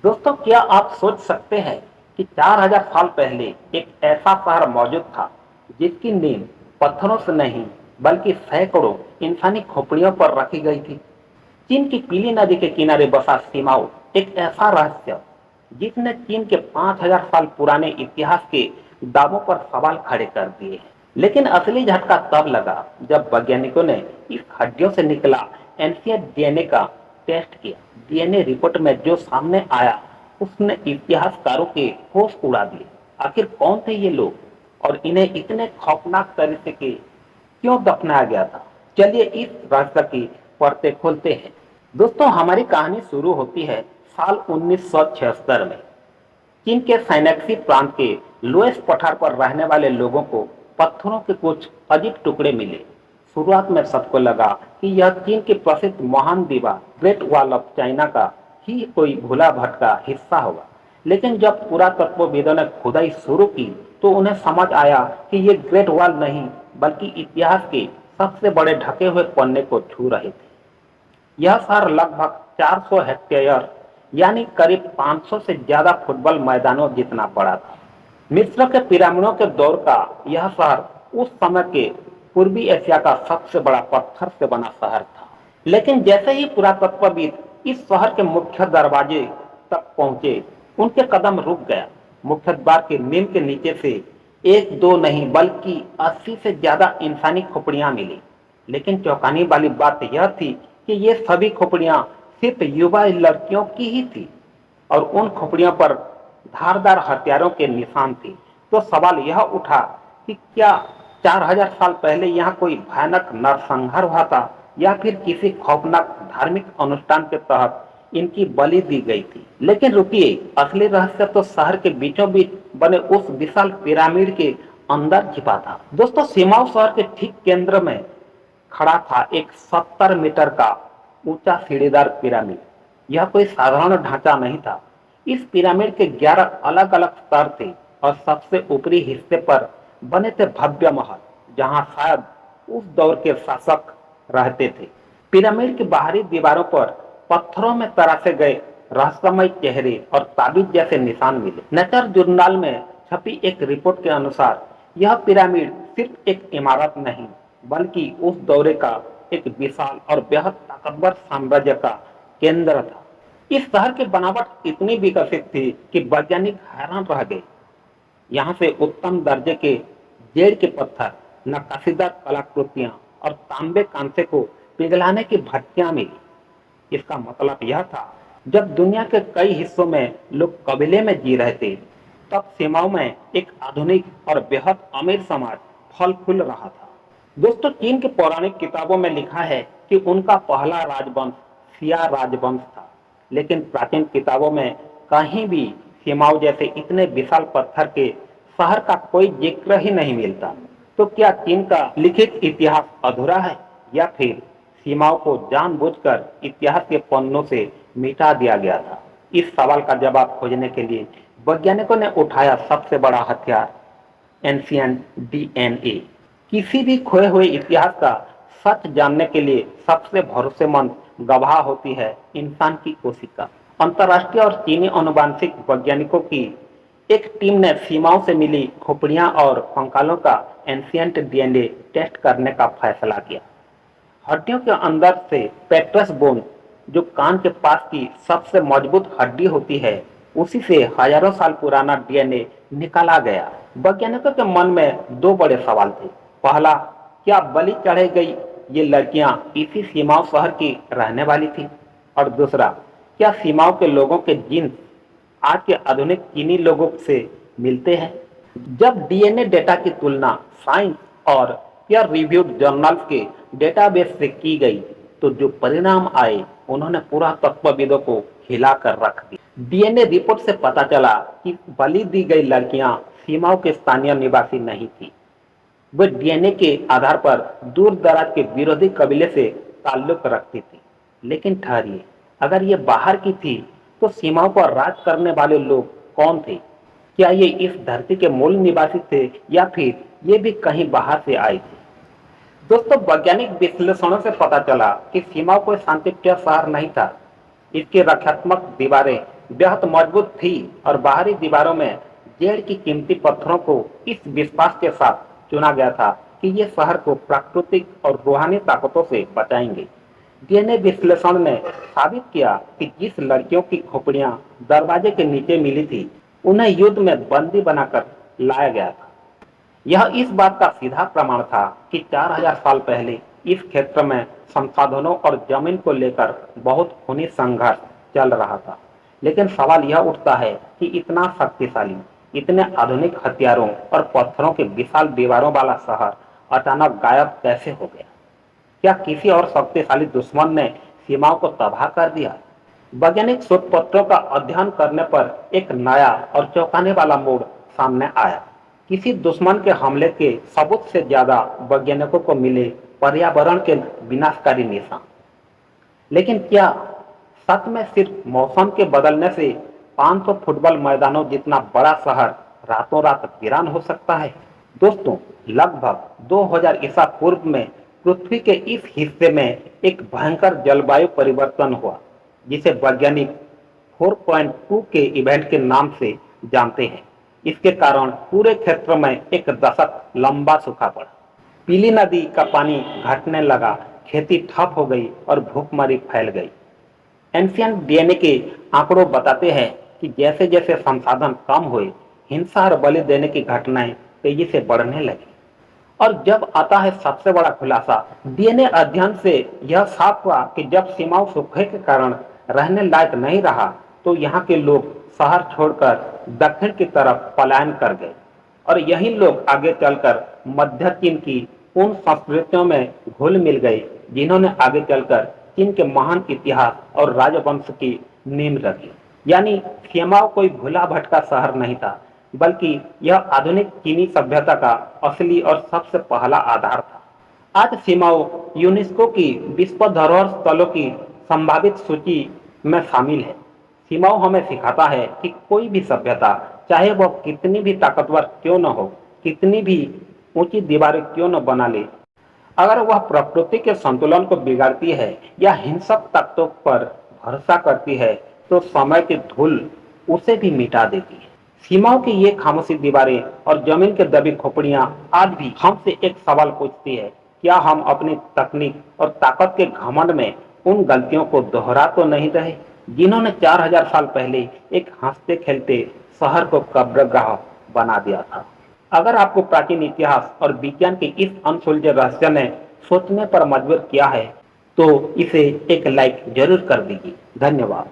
दोस्तों, क्या आप सोच सकते हैं कि 4000 साल पहले एक ऐसा शहर मौजूद था जिसकी नींव पत्थरों से नहीं बल्कि सैकड़ों इंसानी खोपड़ियों पर रखी गई थी। चीन की पीली नदी के किनारे बसा सिमाओ एक ऐसा रहस्य जिसने चीन के 5000 साल पुराने इतिहास के दावों पर सवाल खड़े कर दिए हैं। लेकिन असली झटका तब लगा जब वैज्ञानिकों ने इस हड्डियों से निकला एंशिएंट डीएनए का टेस्ट किया। डीएनए रिपोर्ट में जो सामने आया उसने इतिहासकारों के होश उड़ा दिए। आखिर कौन थे ये लोग और इन्हें इतने खौफनाक तरीके के क्यों दफनाया गया था? चलिए इस रहस्य की परतें खोलते हैं। दोस्तों, हमारी कहानी शुरू होती है साल 1976 में। चीन के सैनेक्सी प्रांत के लोएस पठार पर रहने वाले लोगों को पत्थरों के कुछ अजीब टुकड़े मिले। शुरुआत में सबको लगा कि यह चीन की प्रसिद्ध महान दीवार ग्रेट वॉल ऑफ चाइना का ही कोई भूला भटका हिस्सा होगा। लेकिन जब पुरातत्वविदों ने खुदाई शुरू की तो उन्हें समझ आया कि ये ग्रेट वॉल नहीं बल्कि इतिहास के सबसे बड़े ढके हुए पन्ने को छू रहे थे। यह शहर लगभग 400 हेक्टेयर यानी करीब 500 से ज्यादा फुटबॉल मैदानों जितना बड़ा था। मिस्र के पिरामिडों के दौर का यह शहर उस समय के पूर्वी एशिया का सबसे बड़ा पत्थर से बना शहर था। लेकिन जैसे ही पुरातत्वविद इस शहर के मुख्य दरवाजे तक पहुंचे, उनके कदम रुक गया। मुख्य द्वार के नींव के नीचे से एक दो नहीं बल्कि 80 से ज्यादा इंसानी खोपड़ियां मिली। लेकिन चौंकाने वाली बात यह थी कि ये सभी खोपड़ियां सिर्फ युवा लड़कियों की ही थी और उन खोपड़ियों पर धारदार हथियारों के निशान थे। तो सवाल यह उठा कि क्या 4000 साल पहले यहाँ कोई भयानक नरसंहार हुआ था या फिर किसी खौफनाक धार्मिक अनुष्ठान के तहत इनकी बलि दी गई थी। लेकिन रुकिए, असली रहस्य तो शहर के बीचों बीच बने उस विशाल पिरामिड के अंदर छिपा था। दोस्तों, सिमाओ शहर के ठीक केंद्र में खड़ा था एक 70 मीटर का ऊंचा सीढ़ीदार पिरामिड। यह कोई साधारण ढांचा नहीं था। इस पिरामिड के 11 अलग अलग स्तर थे और सबसे ऊपरी हिस्से पर बने थे भव्य महल जहां शायद उस दौर के शासक रहते थे। पिरामिड की बाहरी दीवारों पर पत्थरों में तराशे गए रहस्यमय चेहरे और ताबीज जैसे निशान मिले। नेचर जर्नल में छपी एक रिपोर्ट के अनुसार यह पिरामिड सिर्फ एक इमारत नहीं बल्कि उस दौरे का एक विशाल और बेहद ताकतवर साम्राज्य का केंद्र था। इस शहर की बनावट इतनी विकसित थी कि वैज्ञानिक हैरान रह गए। यहाँ से उत्तम दर्जे के जेड के पत्थर, नक्काशीदार कलाकृतियां और तांबे कांसे को पिघलाने की भट्टियां मिली। इसका मतलब यह था, जब दुनिया के कई हिस्सों में लोग कबीले में जी रहे थे, तब सीमाओं में एक आधुनिक और बेहद अमीर समाज फल फूल रहा था। दोस्तों, चीन की पौराणिक किताबों में लिखा है कि उनका पहला राजवंश सिया राजवंश था। लेकिन प्राचीन किताबों में कहीं भी सीमाओं जैसे इतने विशाल पत्थर के शहर का कोई जिक्र ही नहीं मिलता। तो क्या चीन का लिखित इतिहास अधूरा है या फिर सीमाओं को जानबूझकर इतिहास के पन्नों से मिटा दिया गया था? इस सवाल का जवाब खोजने के लिए वैज्ञानिकों ने उठाया सबसे बड़ा हथियार, एंशिएंट डीएनए। किसी भी खोए हुए इतिहास का सच जानने के लिए सबसे भरोसेमंद गवाह होती है इंसान की कोशिका। अंतर्राष्ट्रीय और चीनी आनुवंशिक वैज्ञानिकों की एक टीम ने सीमाओं से मिली खोपड़ियां और कंकालों का एंशिएंट डीएनए टेस्ट करने का फैसला किया। हड्डियों के अंदर से पेट्रस बोन, जो कान के पास की सबसे मजबूत हड्डी होती है, उसी से हजारों साल पुराना डीएनए निकाला गया। वैज्ञानिकों के मन में दो बड़े सवाल थे। पहला, क्या बलि चढ़ाई गई ये लड़कियां इसी सीमाओं शहर की रहने वाली थी? और दूसरा, क्या सीमाओं के लोगों के जीन आज के आधुनिक चीनी लोगों से मिलते हैं? जब डीएनए डेटा की तुलना साइंस और पीयर रिव्यूड जर्नल्स के डेटाबेस से की गई तो जो परिणाम आए उन्होंने पुरातत्वविदों को हिलाकर रख दिया। डीएनए रिपोर्ट से पता चला कि बलि दी गई लड़कियां सीमाओं के स्थानीय निवासी नहीं थी। वे डीएनए के आधार पर दूर दराज के विरोधी कबीले से ताल्लुक रखती थी। लेकिन ठहरिए, अगर ये बाहर की थी तो सीमाओं पर राज करने वाले लोग कौन थे? क्या ये इस धरती के मूल निवासी थे या फिर ये भी कहीं बाहर से आए थे? दोस्तों, वैज्ञानिक विश्लेषणों से पता चला कि सीमाओं कोई शांतिप्रिय शहर नहीं था। इसकी रक्षात्मक दीवारें बेहद मजबूत थी और बाहरी दीवारों में जेड़ की कीमती पत्थरों को इस विश्वास के साथ चुना गया था कि ये शहर को प्राकृतिक और रूहानी ताकतों से बचाएंगे। डीएनए विश्लेषण ने साबित किया कि जिस लड़कियों की खोपड़ियां दरवाजे के नीचे मिली थी, उन्हें युद्ध में बंदी बनाकर लाया गया था। यह इस बात का सीधा प्रमाण था कि 4000 साल पहले इस क्षेत्र में संसाधनों और जमीन को लेकर बहुत खूनी संघर्ष चल रहा था। लेकिन सवाल यह उठता है कि इतना शक्तिशाली, इतने आधुनिक हथियारों और पत्थरों के विशाल दीवारों वाला शहर अचानक गायब कैसे हो गया? क्या किसी और शक्तिशाली दुश्मन ने सीमाओं को तबाह कर दिया? वैज्ञानिक शोध पत्रों का अध्ययन करने पर एक नया और चौंकाने वाला मोड़ सामने आया। किसी दुश्मन के हमले के सबूत से ज्यादा वैज्ञानिकों को मिले पर्यावरण के विनाशकारी निशान। लेकिन क्या सच में सिर्फ मौसम के बदलने से 500 फुटबॉल मैदानों जितना बड़ा शहर रातों रात वीरान हो सकता है? दोस्तों, लगभग 2000 ईसा पूर्व में पृथ्वी के इस हिस्से में एक भयंकर जलवायु परिवर्तन हुआ, जिसे वैज्ञानिक 4.2 के इवेंट के नाम से जानते हैं। इसके कारण पूरे क्षेत्र में एक दशक लंबा सूखा पड़ा। पीली नदी का पानी घटने लगा, खेती ठप हो गई और भूखमरी फैल गई। एंशिएंट डीएनए के आंकड़ों बताते हैं कि जैसे जैसे संसाधन कम हुए, हिंसा और बलि देने की घटनाएं तेजी से बढ़ने लगी। और जब आता है सबसे बड़ा खुलासा, डीएनए अध्ययन से यह साफ हुआ कि जब सीमाओं सूखे के कारण रहने लायक नहीं रहा, तो यहाँ के लोग शहर छोड़कर दक्षिण की तरफ पलायन कर गए। और यही लोग आगे चलकर मध्य चीन की उन संस्कृतियों में घुल मिल गए जिन्होंने आगे चलकर चीन के महान इतिहास और राजवंश की नींव रखी। यानी सीमाओं कोई भूला भटका शहर नहीं था, बल्कि यह आधुनिक चीनी सभ्यता का असली और सबसे पहला आधार था। आज सीमाओं यूनेस्को की विश्व धरोहर स्थलों की संभावित सूची में शामिल है। सीमाओं हमें सिखाता है कि कोई भी सभ्यता, चाहे वह कितनी भी ताकतवर क्यों न हो, कितनी भी ऊंची दीवारें क्यों न बना ले, अगर वह प्रकृति के संतुलन को बिगाड़ती है या हिंसक ताकतों पर भरोसा करती है, तो समय की धूल उसे भी मिटा देती है। सीमाओं की ये खामोशी दीवारें और जमीन के दबी खोपड़ियां आज भी हमसे एक सवाल पूछती है, क्या हम अपनी तकनीक और ताकत के घमंड में उन गलतियों को दोहरा तो नहीं रहे जिन्होंने 4000 साल पहले एक हंसते खेलते शहर को कब्रगाह बना दिया था? अगर आपको प्राचीन इतिहास और विज्ञान के इस अनसुलझे रहस्य ने सोचने पर मजबूर किया है, तो इसे एक लाइक जरूर कर दीजिए। धन्यवाद।